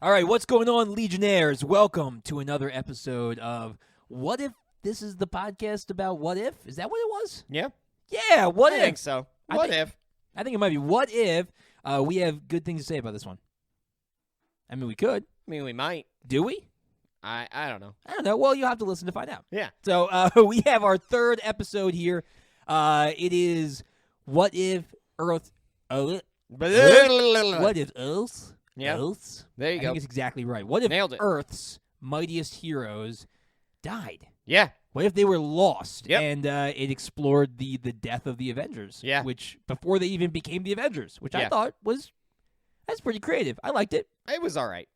All right, what's going on, Legionnaires? Welcome to another episode of What If. This is the podcast about What If? Is that what it was? Yeah. Yeah, What If? I think so. What if? I think it might be What If. We have good things to say about this one. I mean, we could. I mean, we might. Do we? I don't know. I don't know. Well, you'll have to listen to find out. Yeah. So we have our third episode here. It is What If Earth... what if Earth... Yeah. Earth's? There you I go. think it's exactly right. What if Nailed it. Earth's mightiest heroes died? Yeah. What if they were lost? Yep. And it explored the death of the Avengers. Yeah. Which, before they even became the Avengers, which I Yeah. thought that's pretty creative. I liked it. It was all right.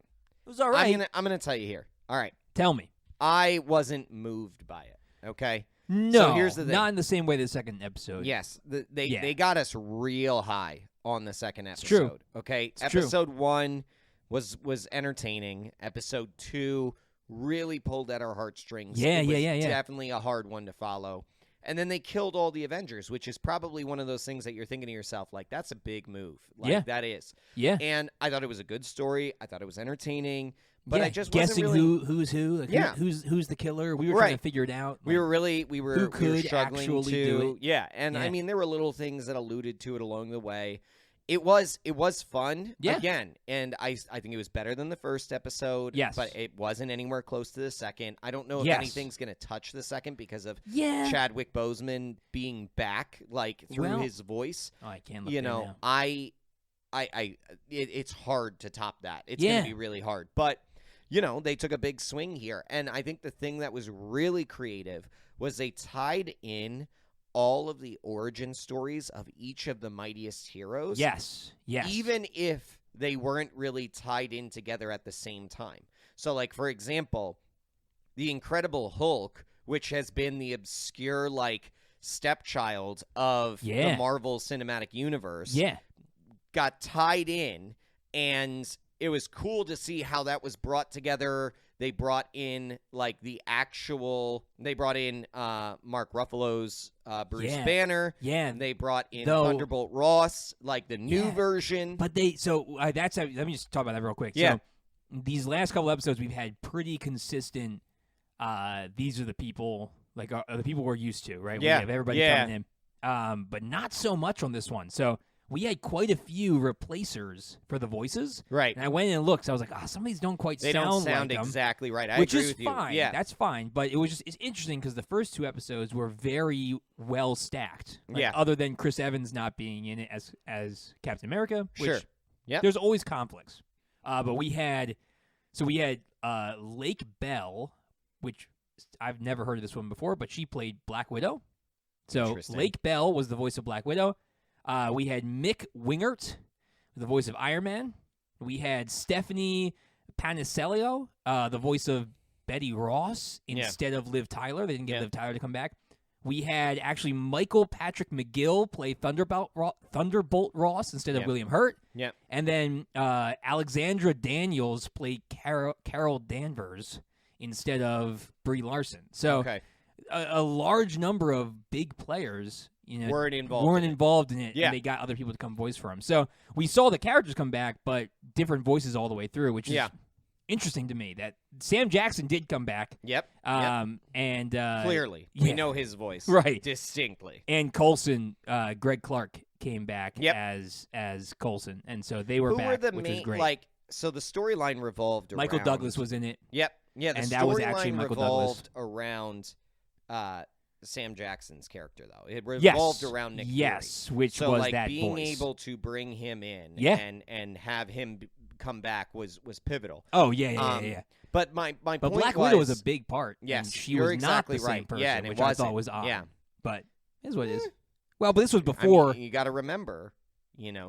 It was all right. I'm gonna tell you here. All right. Tell me. I wasn't moved by it. Okay. No. So here's the thing. Not in the same way the second episode. Yes. They Yeah. got us real high on the second episode. true. Okay. It's true. Episode 1 was entertaining. Episode 2 really pulled at our heartstrings. Yeah, It was yeah. definitely a hard one to follow. And then they killed all the Avengers, which is probably one of those things that you're thinking to yourself, like, that's a big move. Like, Yeah. that is. Yeah. And I thought it was a good story. I thought it was entertaining. But yeah. I just guessing wasn't really... who's who. Like, Yeah. who's the killer. We were trying to Right. figure it out. We were who could struggling actually to do it. Yeah, and Yeah. I mean there were little things that alluded to it along the way. It was fun Yeah. again, and I think it was better than the first episode. Yes. But it wasn't anywhere close to the second. I don't know if Yes. anything's going to touch the second because of Yeah. Chadwick Boseman being back, like through Well, his voice. Oh, I can't look You there know, now. it's hard to top that. It's Yeah. going to be really hard. But you know, they took a big swing here, and I think the thing that was really creative was they tied in all of the origin stories of each of the mightiest heroes. Yes. Even if they weren't really tied in together at the same time. So, like, for example, the Incredible Hulk, which has been the obscure, like, stepchild of the Marvel Cinematic Universe, got tied in, and it was cool to see how that was brought together. They brought in, like, they brought in Mark Ruffalo's Bruce Banner. Yeah. And they brought in Thunderbolt Ross, like the new version. But let me just talk about that real quick. Yeah. So these last couple episodes, we've had pretty consistent, these are the people, like the people we're used to, right? Yeah. We have everybody coming in. But not so much on this one. So we had quite a few replacers for the voices. Right. And I went in and looked. So I was like, some of these don't quite They sound don't sound like them, exactly right. I which agree is with fine. you. Yeah. That's fine. But it's interesting because the first two episodes were very well stacked. Like, other than Chris Evans not being in it as Captain America. Which Sure. Yep. There's always conflicts. But we had Lake Bell, which I've never heard of this one before, but she played Black Widow. So Lake Bell was the voice of Black Widow. We had Mick Wingert, the voice of Iron Man. We had Stephanie Panicello, the voice of Betty Ross instead of Liv Tyler. They didn't get Liv Tyler to come back. We had actually Michael Patrick McGill play Thunderbolt Ross instead of William Hurt. Yeah. And then Alexandra Daniels played Carol Danvers instead of Brie Larson. So a large number of big players weren't involved in it, and they got other people to come voice for them. So we saw the characters come back, but different voices all the way through, which is interesting to me. That Sam Jackson did come back. Yep. And clearly, we know his voice distinctly. And Coulson, Greg Clark came back as Coulson, and so they were back, which was great. So the storyline revolved around... Michael Douglas was in it. Yep. Yeah, the that was actually storyline Michael revolved Douglas. around Sam Jackson's character, though. It revolved around Nick Fury. Which so, was like, that being voice. able to bring him in and have him come back was pivotal. Oh, yeah. But my point Black Widow was a big part. Yes, and she you're was exactly not the same right. person, Yeah, and which it I wasn't. thought was odd. Yeah. But it is what it is. Well, but this was before. I mean, you got to remember,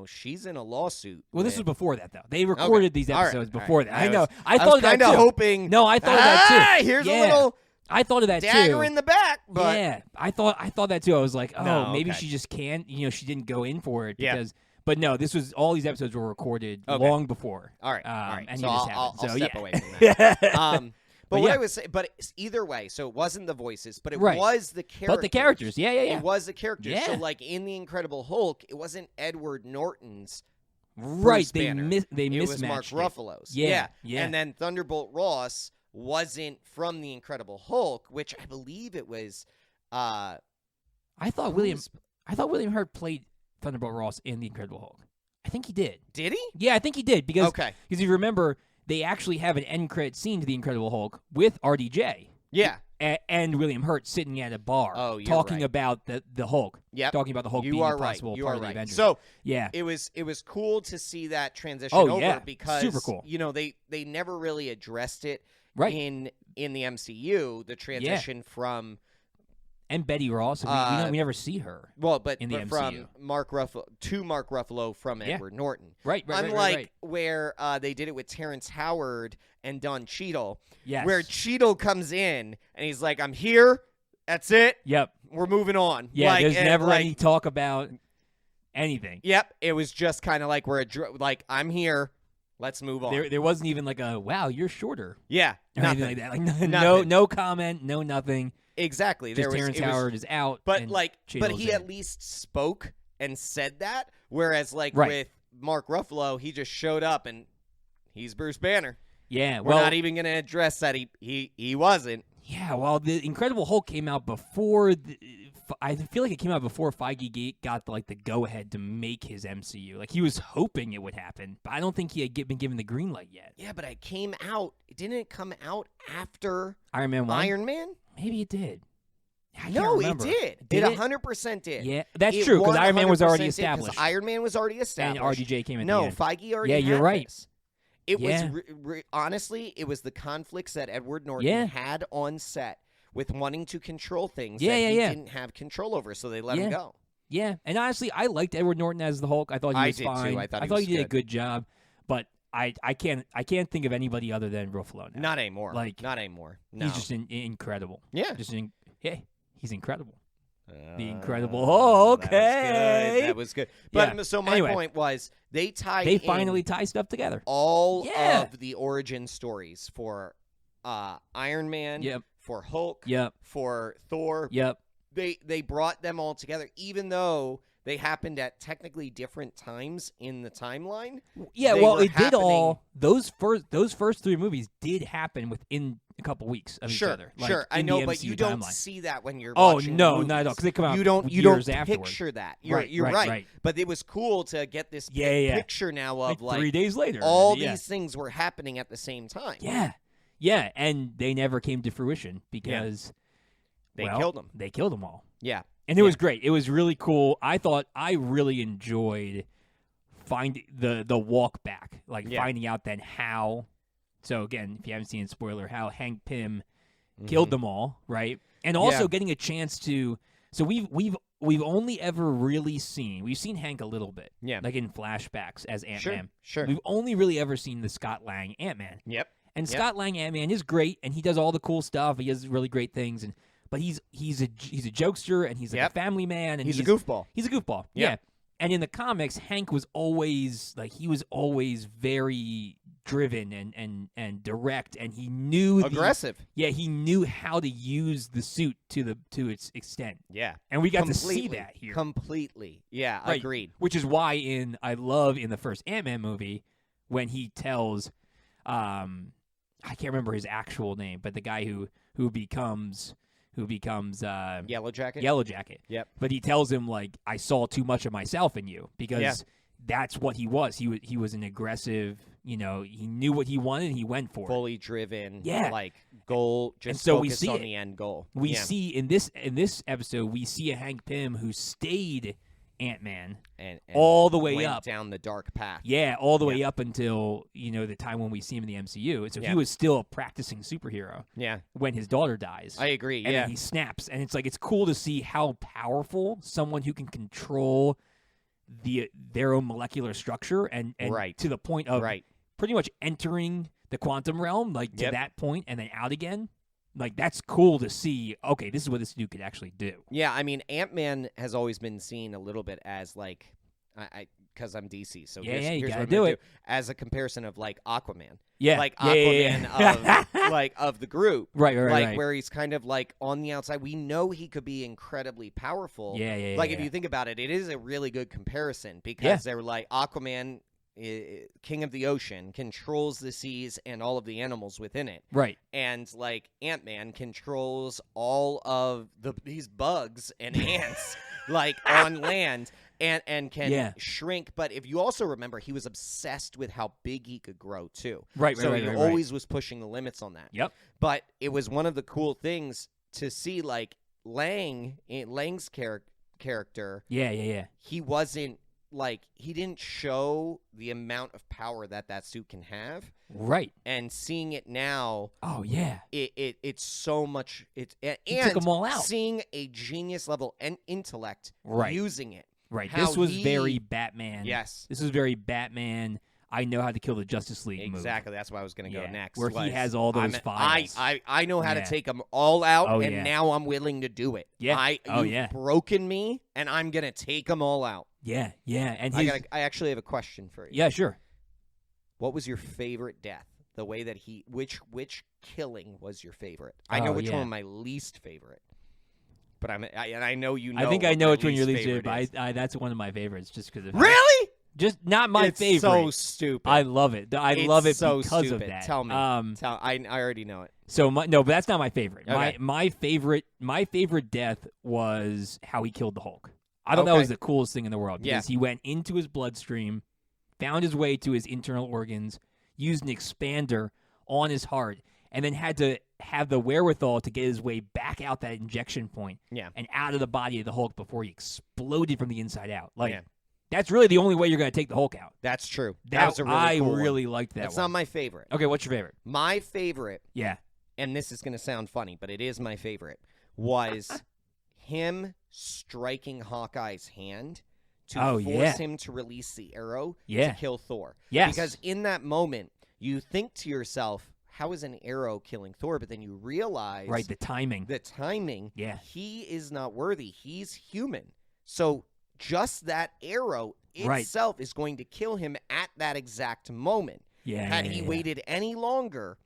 she's in a lawsuit. Well, this was before that, though. They recorded these episodes before that. I know. was I thought of that, kind of too. hoping. No, I thought of that, too. Here's a little I thought of that, dagger too. in the back. But yeah, I thought that, too. I was like, maybe okay. she just can't. She didn't go in for it. Yeah. Because, but no, all these episodes were recorded long before. All right. And so he just I'll happened. So, step away from that. But what yeah. I was saying, but either way, so it wasn't the voices, but it Right. was the characters. But the characters, yeah. It was the characters. Yeah. So, like, in The Incredible Hulk, it wasn't Edward Norton's Right, Bruce Banner. they It was Mark mismatched it. Ruffalo's. Yeah. And then Thunderbolt Ross wasn't from the Incredible Hulk, which I believe it was. I thought William Hurt played Thunderbolt Ross in the Incredible Hulk. I think he did. Did he? Yeah, I think he did because because you remember they actually have an end credit scene to the Incredible Hulk with RDJ. Yeah. And William Hurt sitting at a bar talking about the Hulk. Yep. Talking about the Hulk being a possible part of the Avengers. So yeah, it was cool to see that transition over because super cool. They never really addressed it right. in the MCU, the transition from and Betty Ross. We never see her. Well, but in the MCU. From Mark Ruffalo from Edward Norton. Right. Unlike where they did it with Terrence Howard and Don Cheadle, yes. where Cheadle comes in and he's like, "I'm here. That's it. Yep. We're moving on." Yeah, there's never any talk about anything. Yep. It was just kind of like I'm here. Let's move on. There wasn't even like a wow, you're shorter. Yeah. Or nothing like that. Like no comment, no nothing. Exactly. Terrence Howard is out. But he in. at least spoke and said that. Whereas with Mark Ruffalo, he just showed up and he's Bruce Banner. Yeah. We're not even going to address that he wasn't. Yeah. Well, the Incredible Hulk came out before. I feel like it came out before Feige got the go ahead to make his MCU. Like he was hoping it would happen, but I don't think he had been given the green light yet. Yeah, but it came out. Didn't it come out after Iron Man 1? Iron Man? Maybe it did. No, it did. It 100% did. Yeah, that's true because Iron Man was already established. Iron Man was already established. And RDJ came in. No, Feige already. Yeah, you're right. This. It was honestly, it was the conflicts that Edward Norton had on set with wanting to control things that he didn't have control over, so they let him go. Yeah, and honestly, I liked Edward Norton as the Hulk. I thought he was fine. Too. I thought he did a good job, but I can't think of anybody other than Ruffalo now. Not anymore. Not anymore. No. He's just incredible. Yeah. He's incredible. The Incredible Hulk. That was good. But so my point was they finally tie stuff together. All of the origin stories for Iron Man, for Hulk, for Thor. Yep. They brought them all together, even though they happened at technically different times in the timeline. Yeah, it did all those first three movies did happen within a couple weeks of each other. Sure, I know, but you don't see that when you're watching movies. Not at all, because they come out you don't afterward. Picture that. You're right. But it was cool to get this picture now of 3 days later. All these things were happening at the same time. Yeah, and they never came to fruition because they killed them. They killed them all. Yeah. And it was great. It was really cool. I really enjoyed finding the walk back, finding out then how. So again, if you haven't seen spoiler, how Hank Pym killed them all, right? And also getting a chance to. So we've only ever really seen Hank a little bit, like in flashbacks as Ant-Man. Sure. We've only really ever seen the Scott Lang Ant-Man. Yep. And Scott Lang Ant-Man is great, and he does all the cool stuff. He does really great things, but he's a jokester, and he's a family man, and he's a goofball. He's a goofball. Yeah. And in the comics, Hank was always very driven and direct, and he knew aggressive. He knew how to use the suit to its extent. Yeah. And we got to see that here. Completely. Yeah, right. Agreed. Which is why I love in the first Ant-Man movie when he tells I can't remember his actual name, but the guy who becomes Yellow Jacket. Yellow Jacket. Yep. But he tells him I saw too much of myself in you because that's what he was. He was an aggressive. He knew what he wanted and he went for fully it. Driven. Yeah. Goal. Just and so focused we see on the end goal. We see in this episode we see a Hank Pym who stayed Ant-Man and all the way went up down the dark path. Yeah, all the way up until the time when we see him in the MCU. And so he was still a practicing superhero. Yeah, when his daughter dies, I agree. And then he snaps, and it's cool to see how powerful someone who can control their own molecular structure and to the point of pretty much entering the quantum realm, to that point, and then out again. That's cool to see. Okay, this is what this dude could actually do. Yeah, I mean, Ant-Man has always been seen a little bit as because I'm DC, so here's you what gotta I'm do gonna it. As a comparison of Aquaman. Yeah, Aquaman of the group. Right. Where he's kind of on the outside. We know he could be incredibly powerful. Yeah. If you think about it, it is a really good comparison because they're Aquaman king of the ocean, controls the seas and all of the animals within it. Right. And like Ant-Man controls all of these bugs and ants like on land and can shrink. But if you also remember, he was obsessed with how big he could grow too. Right. So he always was pushing the limits on that. Yep. But it was one of the cool things to see, like Lang's character. Yeah. He wasn't like, he didn't show the amount of power that suit can have. Right. And seeing it now, oh yeah, it's so much. And took them all out. Seeing a genius level and intellect using it. Right. This was very Batman. Yes. This was very Batman. I know how to kill the Justice League. Exactly. That's why I was going to go next. Where he has all those files. I know how to take them all out, and now I'm willing to do it. Yeah. You've broken me, and I'm going to take them all out. Yeah. And I actually have a question for you. Yeah, sure. What was your favorite death? The way that which killing was your favorite? I know which one was my least favorite. But I know you know. I think I know which one your least favorite. But that's one of my favorites, just because of really. Just not my favorite. So stupid. I love it. I love it so because stupid. of that. Tell me. I already know it. So no, but that's not my favorite. Okay. My favorite death was how he killed the Hulk. I thought that was the coolest thing in the world because he went into his bloodstream, found his way to his internal organs, used an expander on his heart, and then had to have the wherewithal to get his way back out that injection point and out of the body of the Hulk before he exploded from the inside out. That's really the only way you're going to take the Hulk out. That's true. That was a really cool really one. liked that That's one. not my favorite. Okay, what's your favorite? My favorite, and this is going to sound funny, but it is my favorite, was him striking Hawkeye's hand to force him to release the arrow to kill Thor. Yes. Because in that moment, you think to yourself, how is an arrow killing Thor? But then you realize... Right, the timing. Yeah. He is not worthy. He's human. So just that arrow itself is going to kill him at that exact moment. Had he waited any longer,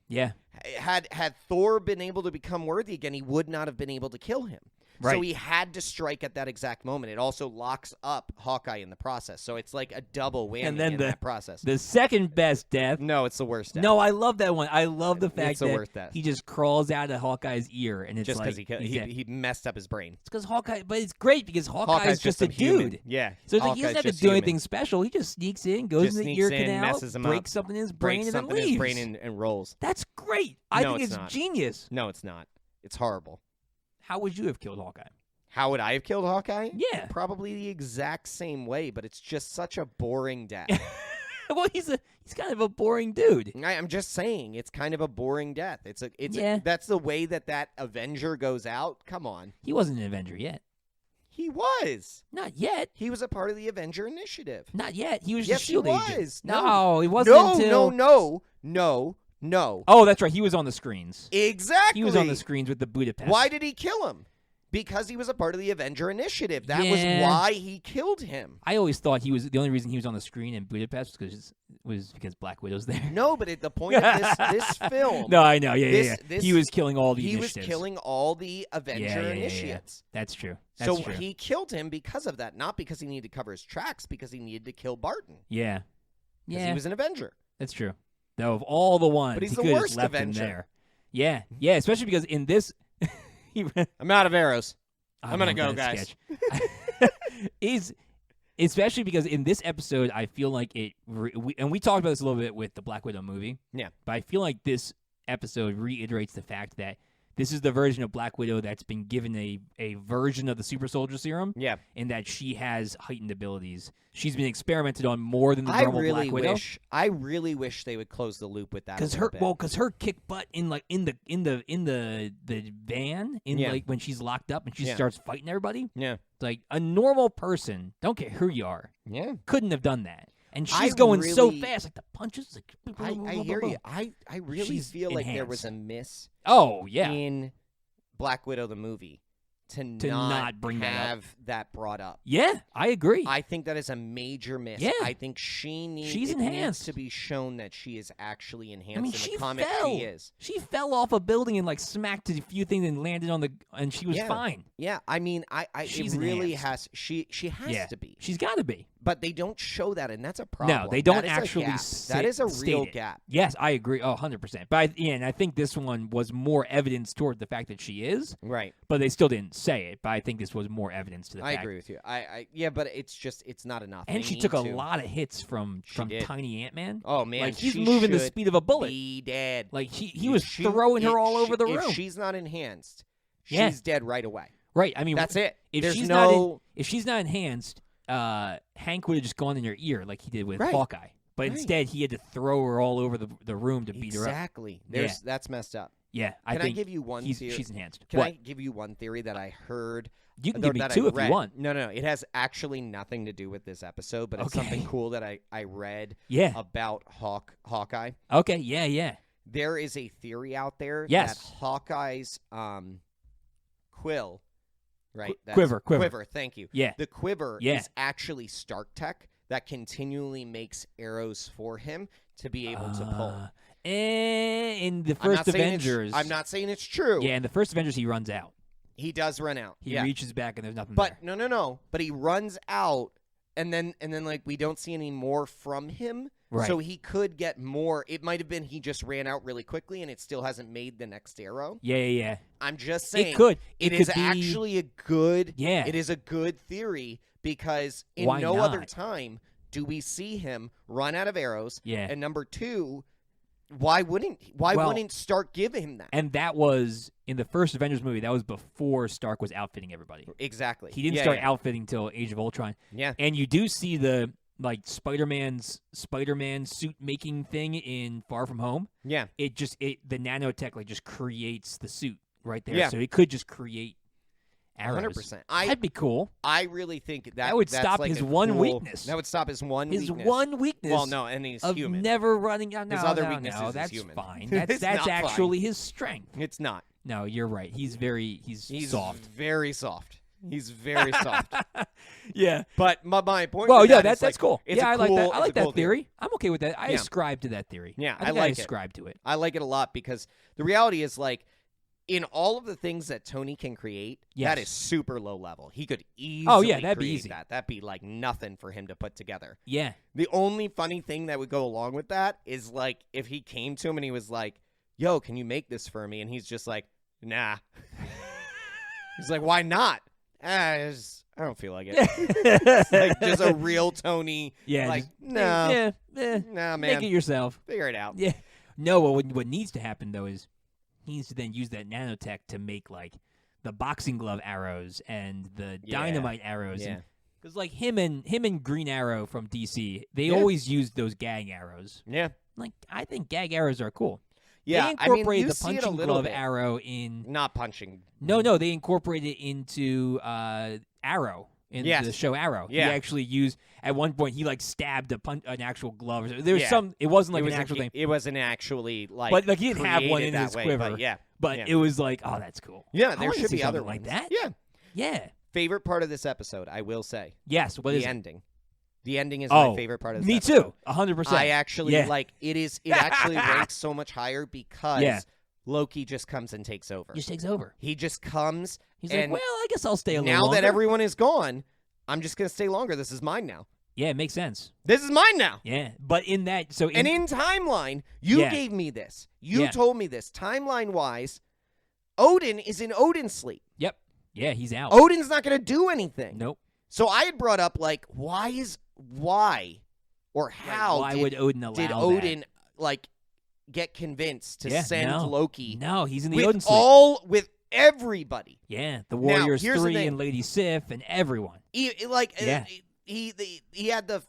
had Thor been able to become worthy again, he would not have been able to kill him. Right. So he had to strike at that exact moment. It also locks up Hawkeye in the process. So it's like a double whammy in that process. The second best death. No, it's the worst death. No, I love that one. I love the fact the worst death. He just crawls out of Hawkeye's ear. And it's just because he messed up his brain. It's because Hawkeye, but it's great because Hawkeye's just a dude. Yeah. So it's like he doesn't have to do anything special. He just sneaks in, goes in the ear canal, breaks something in his brain, and then leaves. And rolls. That's great. I think it's genius. No, it's not. It's horrible. How would you have killed Hawkeye? How would I have killed Hawkeye? Yeah. Probably the exact same way, but it's just such a boring death. Well, he's kind of a boring dude. I'm just saying, it's kind of a boring death. That's the way that Avenger goes out. Come on. He wasn't an Avenger yet. He was. Not yet. He was a part of the Avenger Initiative. Not yet. He was yes, just SHIELD agent. Was. No, he wasn't until... No. Oh, that's right. He was on the screens. Exactly. He was on the screens with the Budapest. Why did he kill him? Because he was a part of the Avenger Initiative. That was why he killed him. I always thought the only reason he was on the screen in Budapest was because Black Widow's there. No, but at the point of this film... No, I know. Yeah. He was killing all the initiatives. He was killing all the Avenger initiates. Yeah. That's true. So he killed him because of that, not because he needed to cover his tracks, because he needed to kill Barton. Yeah. Because he was an Avenger. That's true. Though of all the ones, but he's he the worst left Avenger. Him there. Yeah, especially because in this... I'm out of arrows. I'm going to go, guys. Especially because in this episode, I feel like and we talked about this a little bit with the Black Widow movie. Yeah. But I feel like this episode reiterates the fact that this is the version of Black Widow that's been given a version of the super soldier serum. Yeah. In that she has heightened abilities. She's been experimented on more than the normal Black Widow. I really wish they would close the loop with that. Because her kick butt in the van like when she's locked up and she starts fighting everybody. Yeah. It's like a normal person, don't care who you are. Yeah. Couldn't have done that. And she's going so fast, like the punches. Like, I hear you. I really feel like there was a miss. Oh yeah. In Black Widow the movie, to not bring that brought up. Yeah, I agree. I think that is a major miss. Yeah. I think she's enhanced. Needs to be shown that she is actually enhanced. I mean, in the comic, she is. She fell off a building and like smacked a few things and landed on and she was fine. Yeah, I mean, she's it really enhanced. she has to be. She's got to be. But they don't show that, and that's a problem. No, they don't that actually that is a real it. gap. Yes, I agree. 100%. But and I think this one was more evidence toward the fact that she is. Right. But they still didn't say it. But I think this was more evidence to the fact. I agree with you. Yeah, but it's not enough. And she took a lot of hits from did. Tiny Ant-Man. Oh, man. Like, he's moving the speed of a bullet. Be dead. Like, he was throwing her all over the room. If she's not enhanced, she's dead right away. Right. I mean, that's it. If she's not enhanced, Hank would have just gone in her ear like he did with Hawkeye. But instead, he had to throw her all over the room to beat her up. Exactly. That's messed up. Yeah, Can I give you one theory? She's enhanced. Can I give you one theory that I heard? You can give me two if you want. No. It has actually nothing to do with this episode, but it's something cool that I read about Hawkeye. Okay, yeah. There is a theory out there that Hawkeye's quill, right? Quiver. Thank you. Yeah. The quiver is actually Stark tech that continually makes arrows for him to be able to pull. In the first Avengers, I'm not saying it's true. Yeah, in the first Avengers, he runs out. He does run out. He reaches back and there's nothing there. But no. But he runs out, and then like we don't see any more from him. Right. So he could get more. It might have been he just ran out really quickly, and it still hasn't made the next arrow. Yeah. I'm just saying it could. It is actually a good. Yeah. It is a good theory because in Why no not? other time do we see him run out of arrows. Yeah. And number two, why wouldn't Stark give him that? And that was in the first Avengers movie. That was before Stark was outfitting everybody. Exactly. He didn't start outfitting till Age of Ultron. Yeah. And you do see the Spider-Man suit making thing in Far From Home. Yeah. The nanotech just creates the suit right there. Yeah. So it could just create arrows. 100%. That'd be cool. I really think that would stop his one weakness. That would stop his one weakness. His one weakness. Well, no, and he's human. Never running. No, his other weakness is that's human. Fine. That's actually his strength. It's not. No, you're right. He's soft. Very soft. He's very soft. Yeah. But my point. Well, yeah, that's cool. I like that. I like that theory. Theory. I'm okay with that. I ascribe to that theory. Yeah, I like ascribe to it. I like it a lot because the reality is in all of the things that Tony can create, that is super low level. He could easily that'd be create easy. that. That'd be nothing for him to put together. Yeah. The only funny thing that would go along with that is if he came to him and he was like, "Yo, can you make this for me?" And he's just like, "Nah." He's like, "Why not?" I don't feel like it. It's just a real Tony. Yeah. No. Nah, man. Make it yourself. Figure it out. Yeah. No, what needs to happen, though, is he needs to then use that nanotech to make, the boxing glove arrows and the dynamite arrows. Yeah. Because, him and Green Arrow from DC, they always used those gag arrows. Yeah. I think gag arrows are cool. Yeah, they incorporated you the punching glove arrow in. Not punching. No, they incorporated it into Arrow in the show Arrow. Yeah. He actually used at one point he stabbed an actual glove. There was some. It wasn't an actual thing. It wasn't actually but he didn't have one in his quiver. But it was oh, that's cool. Yeah, there should be other like ones. that. Yeah. Favorite part of this episode, I will say. Yes. What is the ending? The ending is my favorite part of this episode. Me too. 100%. I actually it. It actually ranks so much higher because Loki just comes and takes over. Just takes over. He just comes. He's like, well, I guess I'll stay a little longer. Now that everyone is gone, I'm just going to stay longer. This is mine now. Yeah, it makes sense. This is mine now. Yeah, but in that, and in timeline, you gave me this. You told me this. Timeline-wise, Odin is in Odin's sleep. Yep. Yeah, he's out. Odin's not going to do anything. Nope. So I had brought up why or how why would Odin allow did Odin get convinced to send Loki? No, he's in the Odin sleep. With everybody. Yeah, the Warriors 3 and Lady Sif and everyone. He had the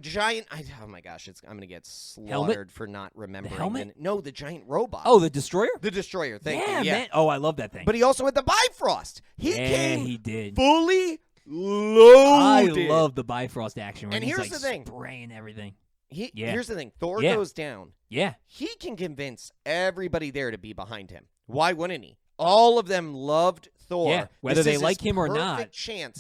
giant. Oh my gosh, I'm gonna get slaughtered for not remembering. The helmet? No, the giant robot. Oh, the Destroyer. The Destroyer. Thank you. Yeah, man. Oh, I love that thing. But he also had the Bifrost. He did fully loaded. I love the Bifrost action. And here's the thing: spraying everything. Here's the thing: Thor goes down. Yeah, he can convince everybody there to be behind him. Why wouldn't he? All of them loved Thor. Yeah, whether they like him or not,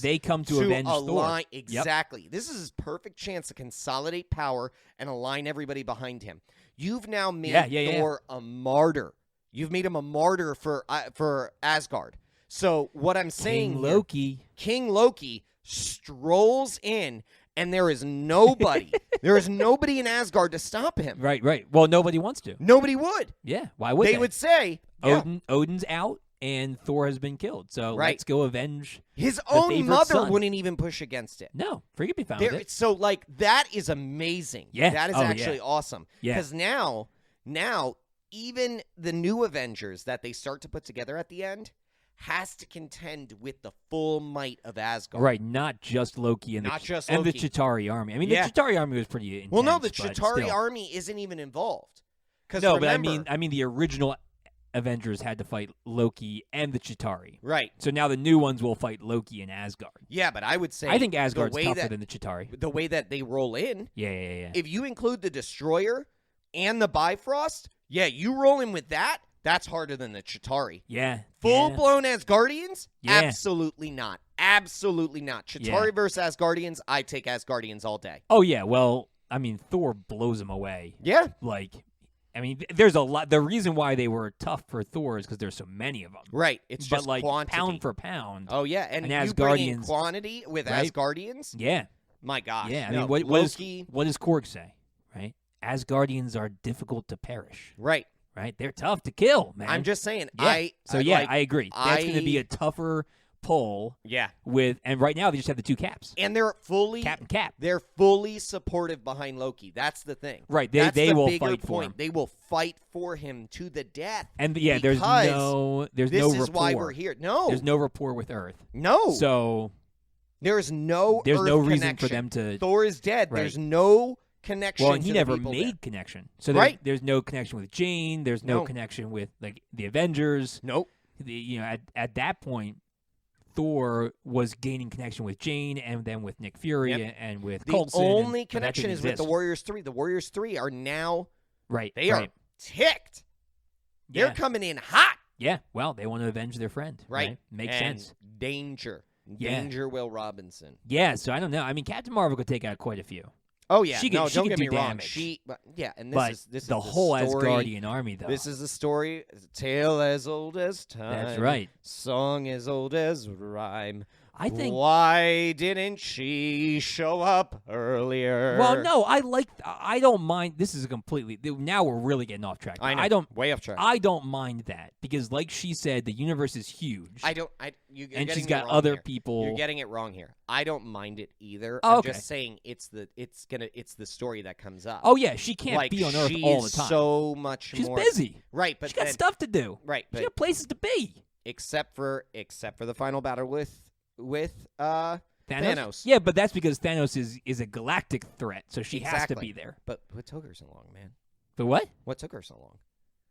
they come to avenge Thor. Exactly. Yep. This is his perfect chance to consolidate power and align everybody behind him. You've now made Thor a martyr. You've made him a martyr for Asgard. So what I'm saying, King Loki strolls in and there is nobody. There is nobody in Asgard to stop him. Right. Well, nobody wants to. Nobody would. Yeah, why would they? They would say, Odin's out and Thor has been killed. So let's go avenge his the own favorite mother son. wouldn't even push against it. No, Frigga be found with it. So, like, that is amazing. Yeah. That is actually awesome. Yeah. Because now, even the new Avengers that they start to put together at the end has to contend with the full might of Asgard. Right, not just Loki and the Chittari army. I mean, the Chittari army was pretty intense. Well, no, the Chittari army isn't even involved. No, remember, but I mean, the original Avengers had to fight Loki and the Chittari. Right. So now the new ones will fight Loki and Asgard. Yeah, but I would say I think Asgard's tougher than the Chittari. The way that they roll in. Yeah. If you include the Destroyer and the Bifrost, you roll in with that. That's harder than the Chittari. Yeah. Full-blown Asgardians? Absolutely not. Absolutely not. Chittari versus Asgardians, I take Asgardians all day. Oh, yeah. Well, I mean, Thor blows them away. Yeah. Like, I mean, there's a lot. The reason why they were tough for Thor is because there's so many of them. Right. It's just like quantity. Pound for pound. Oh, yeah. And you bring in quantity with Asgardians? Yeah. My gosh. Yeah. I mean, what does Korg say, right? Asgardians are difficult to perish. Right. Right? They're tough to kill, man. I'm just saying. Yeah. I agree. That's going to be a tougher pull. Yeah. And right now they just have the two Caps. And they're fully Cap and Cap. They're fully supportive behind Loki. That's the thing. Right. They will fight for him. They will fight for him to the death. And there's no this rapport. is why we're here. No. There's no rapport with Earth. No. So there's no reason connection. for them to Thor is dead. Right. There's no connection. Well, and he to never the made connection. So there's no connection with Jane. There's no connection with like the Avengers. Nope. At that point, Thor was gaining connection with Jane and then with Nick Fury and with Coulson. The only connection is with the Warriors 3. The Warriors 3 are now They are ticked. They're coming in hot. Yeah. Well, they want to avenge their friend. Right. Makes sense. Danger, Will Robinson. Yeah. So I don't know. I mean, Captain Marvel could take out quite a few. Oh yeah, don't get me wrong. And this is the whole Asgardian army, though. This is a story, a tale as old as time. That's right. Song as old as rhyme. I think. Why didn't she show up earlier? Well, no, I don't mind. This is a completely. Now we're really getting off track. I know. Way off track. I don't mind that because, like she said, the universe is huge. And she's got other people. You're getting it wrong here. I don't mind it either. Oh, I'm just saying it's the story that comes up. Oh yeah, she can't be on Earth all the time. So much She's more. She's busy. Right, but she's got stuff to do. Right, she got places to be. Except for the final battle with Thanos. Yeah, but that's because Thanos is a galactic threat, so she has to be there. But what took her so long, man? But what? What took her so long?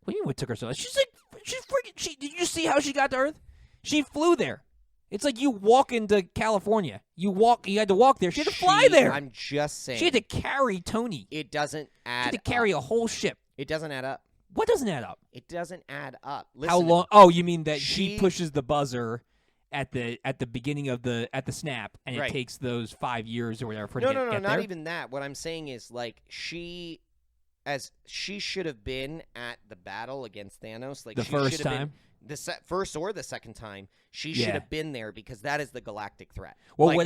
What do you mean what took her so long? She's freaking. Did you see how she got to Earth? She flew there. It's like you walk into California. You had to walk there. She had to fly there. I'm just saying. She had to carry Tony. It doesn't add. She had to carry a whole ship. It doesn't add up. What doesn't add up? It doesn't add up. Listen, how long? Oh, you mean that she pushes the buzzer at the beginning of the snap, and it takes those 5 years or whatever for her to get there? No, not even that. What I'm saying is like she should have been at the battle against Thanos. Like the first time. First or the second time, she should have been there because that is the galactic threat. Well,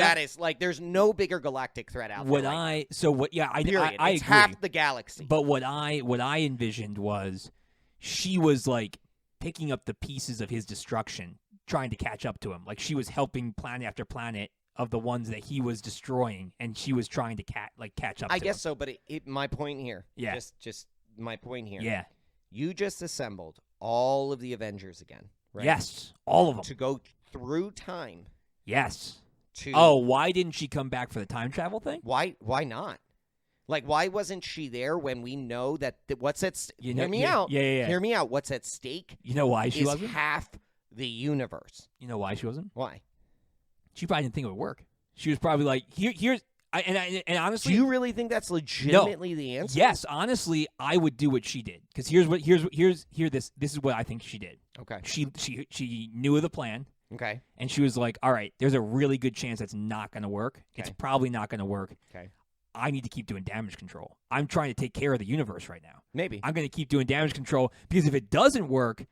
there's no bigger galactic threat out there. I it's agree. Half the galaxy. But what I envisioned was she was like picking up the pieces of his destruction, trying to catch up to him. Like she was helping planet after planet of the ones that he was destroying, and she was trying to catch up. I guess so, but my point here. Yeah. Just my point here. Yeah. You just assembled all of the Avengers again, right? Yes, all of them. To go through time. Yes. Why didn't she come back for the time travel thing? Why not? Like, why wasn't she there when we know that what's at stake? Hear me out. Yeah. Hear me out. What's at stake? You know why she wasn't? Is half the universe. You know why she wasn't? Why? She probably didn't think it would work. She was probably like, here's... And honestly, do you really think that's legitimately the answer? Yes, honestly, I would do what she did because this is what I think she did. Okay. She knew of the plan. Okay. And she was like, all right, there's a really good chance that's not going to work. Okay. It's probably not going to work. Okay. I need to keep doing damage control. I'm trying to take care of the universe right now. Maybe. I'm going to keep doing damage control because if it doesn't work,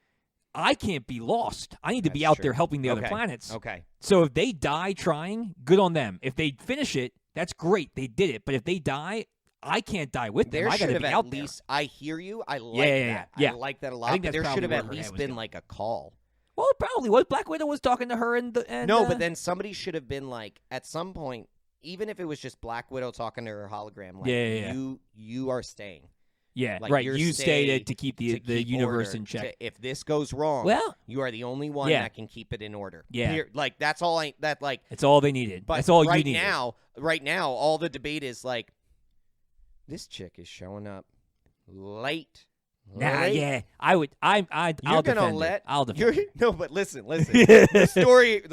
I can't be lost. I need to be out there helping the other planets. Okay. So if they die trying, good on them. If they finish it, That's great. They did it. But if they die, I can't die with them. There I got should to have be at out least. there. I hear you. I like that. Yeah. I like that a lot. think But that's there should have probably at where her least head was been going. like a call. Well, it probably was. Black Widow was talking to her, and No, but then somebody should have been like, at some point, even if it was just Black Widow talking to her hologram, like, you are staying. Yeah, Like, right. you're You stay to keep the keep universe order, in check. if this goes wrong, Well, you are the only one yeah. that can keep it in order. Yeah. Like, that's all It's all they needed. But That's all right you needed. Right now, all the debate is like, this chick is showing up late. Nah, late. yeah. I'll You're defend gonna it. let I'll defend it. No, but listen. The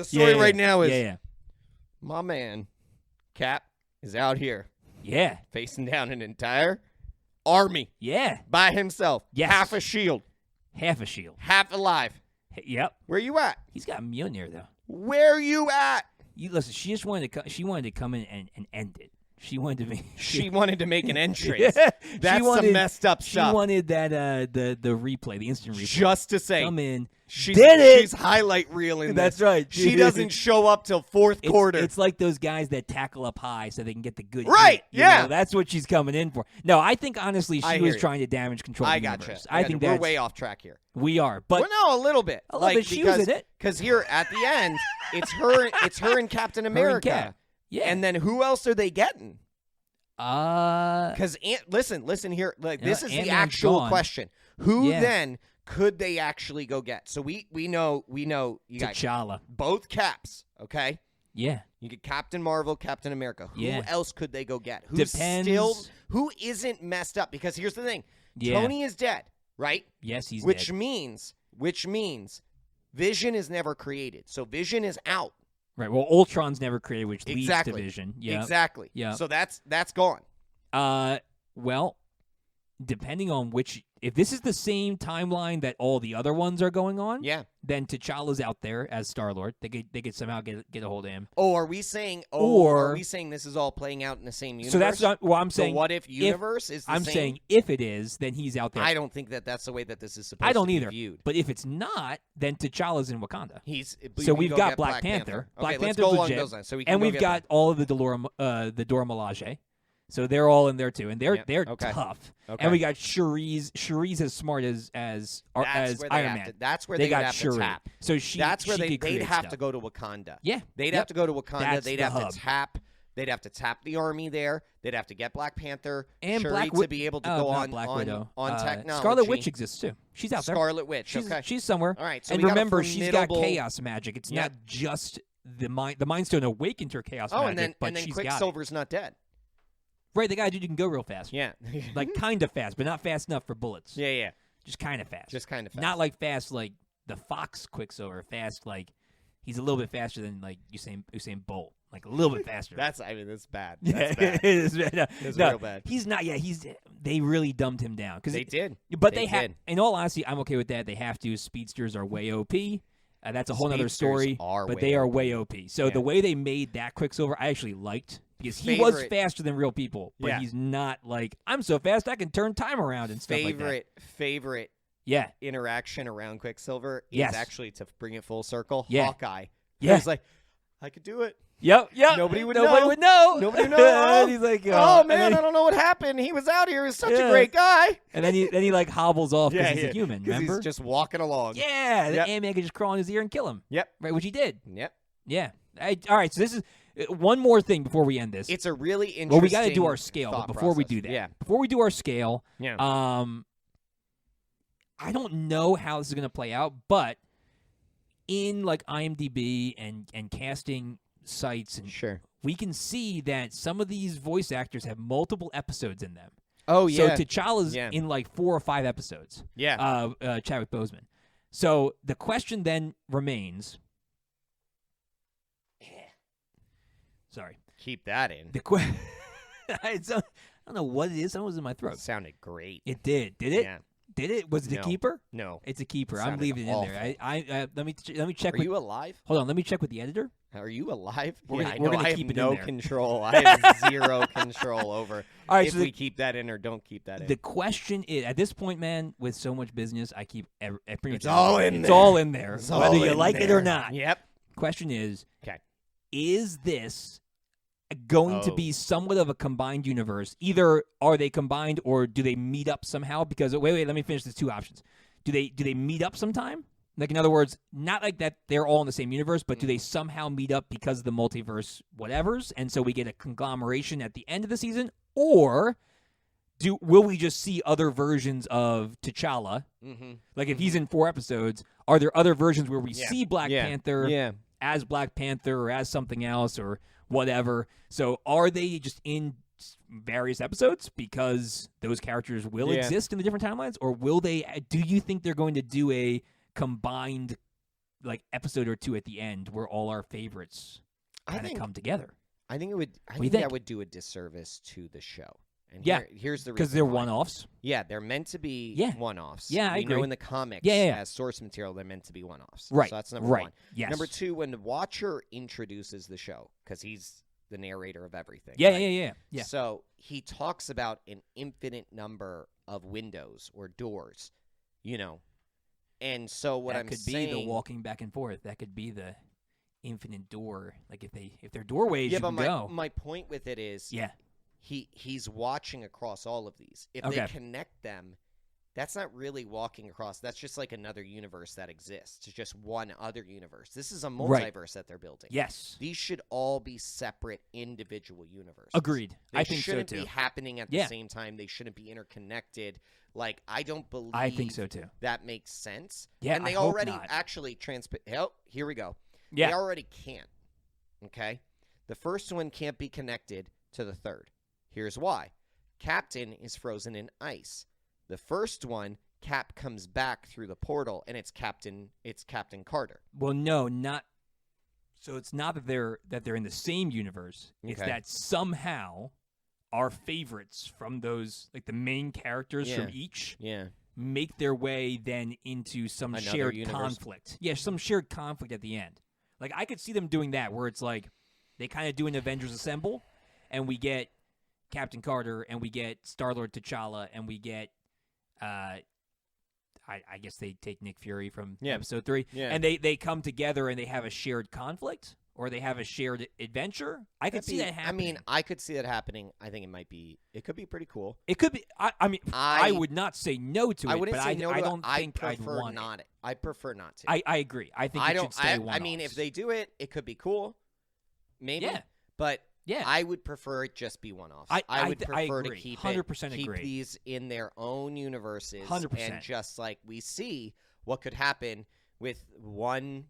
story right now is Yeah. my man Cap is out here Yeah. facing down an entire army Yeah. by himself. Yes. Half a shield, Half a shield. half alive. Yep. Where you at? He's got Mjolnir though. Where you at? Listen, she just wanted to come in and end it. She wanted to be. She wanted to make an entrance. Yeah. That's some messed up stuff. She wanted that the replay, the instant replay. Just to say, Come in. she's, did it. She's highlight reeling. That's right. She doesn't show up till fourth quarter. It's like those guys that tackle up high so they can get the good. Right, hit, you yeah. know? That's what she's coming in for. No, I think honestly she was trying to damage control. I the gotcha. universe. I think we're way off track here. We are, but well, no, a little bit. A little bit. She was in it. Because here at the end, it's her and Captain America. Her and Cap. Yeah. And then who else are they getting? Because Listen here. Like this is the Ant-Man's actual gone. question. Who Yeah. then could they actually go get? So we know you got T'Challa. both Caps. Okay. Yeah. You get Captain Marvel, Captain America. Who Yeah. else could they go get? Depends. Who isn't messed up? Because here's the thing. Yeah. Tony is dead, right? Yes, he's Which dead. means Vision is never created. So Vision is out. Right. Well, Ultron's never created, which leads Exactly. to Vision. Yeah. Exactly. Yeah. So that's gone. Well, depending on if this is the same timeline that all the other ones are going on, Yeah. then T'Challa's out there as Star-Lord. They could somehow get a hold of him. Oh, are we saying? Or- are we saying this is all playing out in the same universe? So that's what I'm saying. The what if universe is the I'm same? saying if it is, then he's out there. I don't think that's the way that this is supposed I don't to either. be viewed. But if it's not, then T'Challa's in Wakanda. So we've got Black Panther. Okay, Black let's Panther's go along legit. those lines. So we can And go we've get got all of the Dora Milaje. So they're all in there too, and they're tough. Okay. And we got Shuri's as smart as That's where Iron Man. That's where They they got would have Shuri. to tap. So That's where she could they'd create have stuff. to go to Wakanda. Yeah, They'd yep. have to go to Wakanda. That's They'd the have hub. to tap. They'd have to tap the army there. They'd have to get Black Panther And Shuri Black to be able to go not on Black on, Widow. on technology. Scarlet Witch exists too. She's out there. Scarlet Witch. She's somewhere. All right. So And we got a remember, she's got formidable- chaos magic. It's not just the mind. The Mind Stone awakened her chaos magic, but and then she's got it. Quicksilver's not dead. Right, the guy dude you can go real fast. Yeah. Like kind of fast, but not fast enough for bullets. Yeah. Just kind of fast. Just kind of fast. Not like fast like the Fox Quicksilver. Fast like he's a little bit faster than like Usain Bolt. Like a little bit faster. That's bad. Yeah, That's bad. it is bad. It's No, real bad. He's not. Yeah, they really dumbed him down because They did. But They they have. did. In all honesty, I'm okay with that. They have to. Speedsters are way OP. That's a whole other Speedsters story. are But way they are OP. way OP. So Yeah. the way they made that Quicksilver, I actually liked because he was Favorite- faster than real people. But Yeah. he's not like I'm so fast I can turn time around and stuff like that. Favorite Yeah. interaction around Quicksilver is Yes. actually, to bring it full circle, Yeah. Hawkeye. Yeah. He's like, I could do it. Yep. Nobody would Nobody know. would know. Nobody would know. And he's like, Oh and man, then- I don't know what happened. He was out here. He was such Yeah. a great guy. And then he like hobbles off because he's a human. Because Remember? he's just walking along. Yeah. Yep. Ant-Man could just crawl in his ear and kill him. Yep. Right, which he did. Yep. Yeah. All right. So this is one more thing before we end this. It's a really interesting. Well, we got to do our scale, but thought before we process. do that, Yeah. before we do our scale, Yeah. I don't know how this is going to play out, but in like IMDb and casting sites, and Sure. we can see that some of these voice actors have multiple episodes in them. Oh yeah. So T'Challa's Yeah. in like 4 or 5 episodes. Yeah. Chadwick Boseman. So the question then remains. Sorry. Keep that in. The I don't know what it is. Something was in my throat. It sounded great. It did. Did it? Yeah. Did it? Was it a No. keeper? No. It's a keeper. It I'm sounded leaving it in there. Let me check. Are with, you alive? hold on. Let me check with the editor. Are you alive? We're yeah, gonna- I we're know. gonna I keep have it in no there. control. I have zero control over All right. if So we keep that in or don't keep that in. the question is, at this point, man, with so much business, I keep pretty much It's all in It's there. all in there, It's whether all you in like it there. or not. Yep. Question is, 'Kay. is this going to be somewhat of a combined universe? Either are they combined or do they meet up somehow? Because wait, let me finish. There's two options. Do they meet up sometime? Like, in other words, not like that they're all in the same universe, but do they somehow meet up because of the multiverse whatevers, and so we get a conglomeration at the end of the season? Or will we just see other versions of T'Challa? Mm-hmm. Like, if he's in 4 episodes, are there other versions where we see Black Panther as Black Panther or as something else or whatever? So are they just in various episodes because those characters will exist in the different timelines? Or will they? Do you think they're going to do a combined like episode or 2 at the end where all our favorites kind of come together? I think it would. I think that would do a disservice to the show. And here's the reason. Because they're one-offs. Yeah, they're meant to be one-offs. Yeah, I agree. We know in the comics, as source material, they're meant to be one-offs. Right. So that's number one. Yes. Number 2, when the Watcher introduces the show, because he's the narrator of everything. Yeah. So he talks about an infinite number of windows or doors, And so what I'm saying, could be the walking back and forth. That could be the infinite door. Like if they're doorways, you can go. My point with it is, he's watching across all of these. If they connect them, that's not really walking across. That's just like another universe that exists. It's just one other universe. This is a multiverse that they're building. Yes. These should all be separate individual universes. Agreed. I think so too. They shouldn't be happening at the same time. They shouldn't be interconnected. Like, I don't believe I think so too. That makes sense. Yeah, and they I hope already not. actually here we go. Yeah. They already can't. Okay? The first one can't be connected to the third. Here's why. Captain is frozen in ice. The first one, Cap comes back through the portal, and it's Captain Carter. Well, no, not. So it's not that they're in the same universe. It's that somehow our favorites from those, like the main characters from each, make their way then into some shared conflict. Yeah, some shared conflict at the end. Like, I could see them doing that, where it's like they kind of do an Avengers Assemble, and we get Captain Carter, and we get Star-Lord T'Challa, and we get, I guess they take Nick Fury from Episode 3, and they come together and they have a shared conflict, or they have a shared adventure. I could see that happening. I mean, I could see that happening. I think it could be pretty cool. It could be. I would not say no to it. I wouldn't say no to it. I don't think I'd prefer want not it. I prefer not to. I agree. I think it should stay one-offs. I mean, if they do it, it could be cool. Maybe. Yeah. But I would prefer it just be one-offs. I would prefer to keep 100% keep these in their own universes. 100%. And just like we see what could happen with one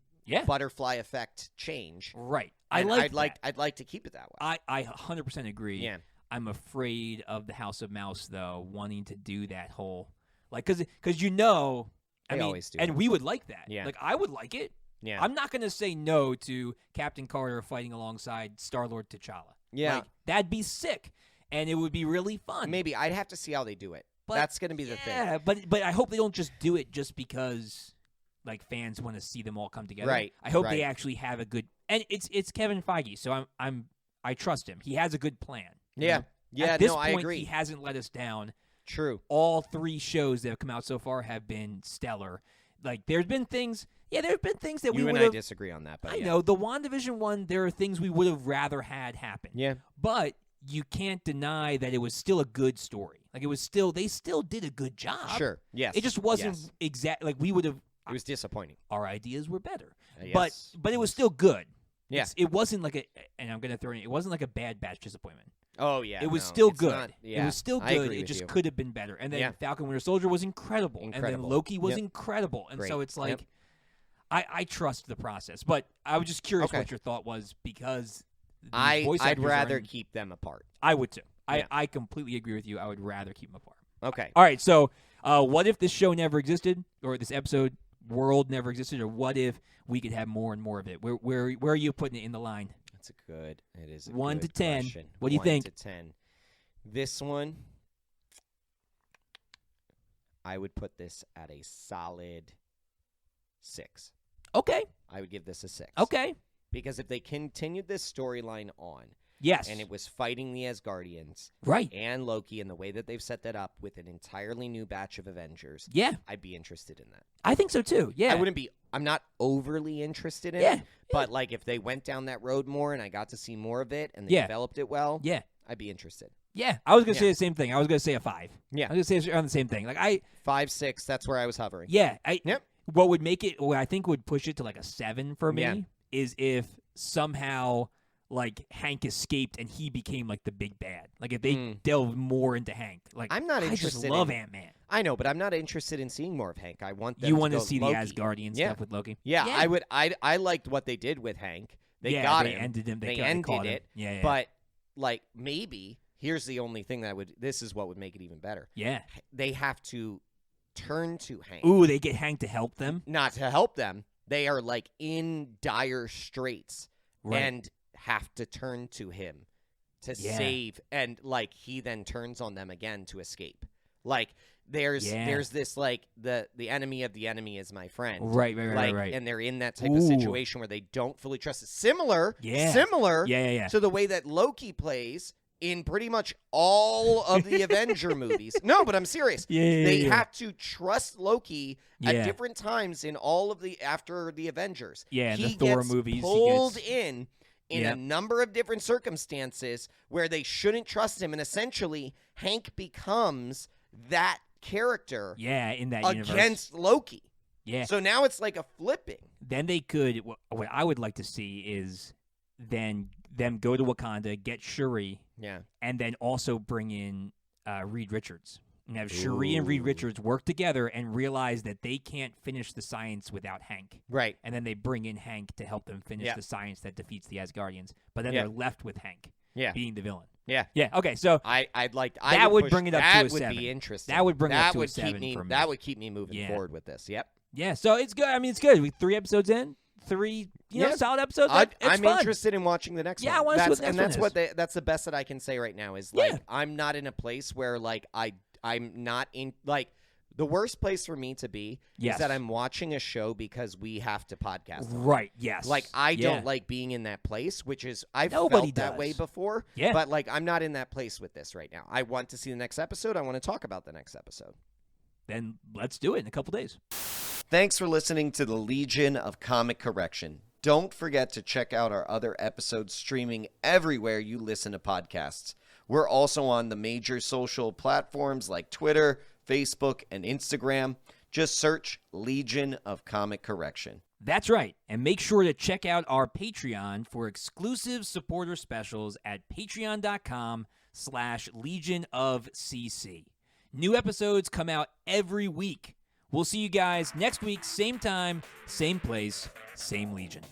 butterfly effect change. Right. I'd like to keep it that way. I 100% agree. Yeah. I'm afraid of the House of Mouse, though, wanting to do that whole, like, because I mean, always do and that. we would like that. Yeah. Like, I would like it. Yeah. I'm not going to say no to Captain Carter fighting alongside Star-Lord T'Challa. Yeah. Like, that'd be sick, and it would be really fun. Maybe. I'd have to see how they do it. But that's going to be the thing. Yeah, but I hope they don't just do it just because, like, fans want to see them all come together. Right. I hope they actually have a good, and it's Kevin Feige, so I trust him. He has a good plan. Yeah. Know? Yeah. At this no, point, I agree. He hasn't let us down. True. All 3 shows that have come out so far have been stellar. Like, there's been things. Yeah, there have been things that you we and would I have. disagree on that, but I know the WandaVision one. There are things we would have rather had happen. Yeah. But you can't deny that it was still a good story. Like, they still did a good job. Sure. Yes. It just wasn't exact. Like, we would have. It was disappointing. Our ideas were better, yes. but it was still good. Yeah. It wasn't like and I'm gonna throw it. It wasn't like a Bad Batch disappointment. Oh yeah. It was still good. Not, It was still good. It just could have been better. And then Falcon Winter Soldier was incredible. And then Loki was incredible. And so it's like. I trust the process, but I was just curious what your thought was because I'd rather keep them apart. I would too. I completely agree with you. I would rather keep them apart. Okay. All right. So, what if this show never existed, or this episode world never existed, or what if we could have more and more of it? Where are you putting it in the line? That's it is a 1 to 10. Question. What do you think? 1 to 10. This one, I would put this at a solid 6. Okay. I would give this a 6. Okay. Because if they continued this storyline on, Yes. And it was fighting the Asgardians. Right. And Loki, and the way that they've set that up with an entirely new batch of Avengers. Yeah. I'd be interested in that. I think so too. Yeah. I'm not overly interested in it. But like if they went down that road more and I got to see more of it and they developed it well, I'd be interested. Yeah, I was gonna say the same thing. I was gonna say a 5. Yeah, I was gonna say around the same thing. Like 5, 6. That's where I was hovering. Yeah, what would make it? What I think would push it to like a 7 for me is if somehow like Hank escaped and he became like the big bad. Like if they delve more into Hank. Like I'm not interested. I just love Ant-Man. I know, but I'm not interested in seeing more of Hank. I want them you want to see Loki. The Asgardian stuff with Loki. Yeah, I would. I liked what they did with Hank. They got him. Ended him. They ended it. Yeah. But like maybe. Here's the only thing this is what would make it even better. Yeah. They have to turn to Hank. Ooh, they get Hank to help them? Not to help them. They are like in dire straits and have to turn to him to save. And like he then turns on them again to escape. Like there's this like the enemy of the enemy is my friend. Right. And they're in that type of situation where they don't fully trust it. Similar to the way that Loki plays in pretty much all of the Avenger movies. No, but I'm serious. They have to trust Loki at different times in all of after the Avengers. Yeah, he the Thor gets movies. Pulled in a number of different circumstances where they shouldn't trust him, and essentially Hank becomes that character. Yeah, in that against Loki. Yeah. So now it's like a flipping. Then they could. What I would like to see is then them go to Wakanda, get Shuri, and then also bring in Reed Richards. And have Shuri and Reed Richards work together and realize that they can't finish the science without Hank. Right. And then they bring in Hank to help them finish the science that defeats the Asgardians. But then they're left with Hank being the villain. Yeah. Yeah. Okay. So that would bring it up to a 7. That would be interesting. That would bring it up to a 7 for me. That would keep me moving forward with this. Yep. Yeah. So it's good. I mean, it's good. We 3 episodes in. 3 solid episodes. I'm fun. interested in watching the next one. Yeah, I want to see what the next one is. That's the best that I can say right now is like I'm not in a place where like I'm not in like the worst place for me to be is that I'm watching a show because we have to podcast. Right. Yes. Like I don't like being in that place, which is I've Nobody felt that way before. Yeah. But like I'm not in that place with this right now. I want to see the next episode. I want to talk about the next episode. Then let's do it in a couple days. Thanks for listening to the Legion of Comic Correction. Don't forget to check out our other episodes streaming everywhere you listen to podcasts. We're also on the major social platforms like Twitter, Facebook, and Instagram. Just search Legion of Comic Correction. That's right. And make sure to check out our Patreon for exclusive supporter specials at patreon.com/Legion of CC. New episodes come out every week. We'll see you guys next week, same time, same place, same Legion.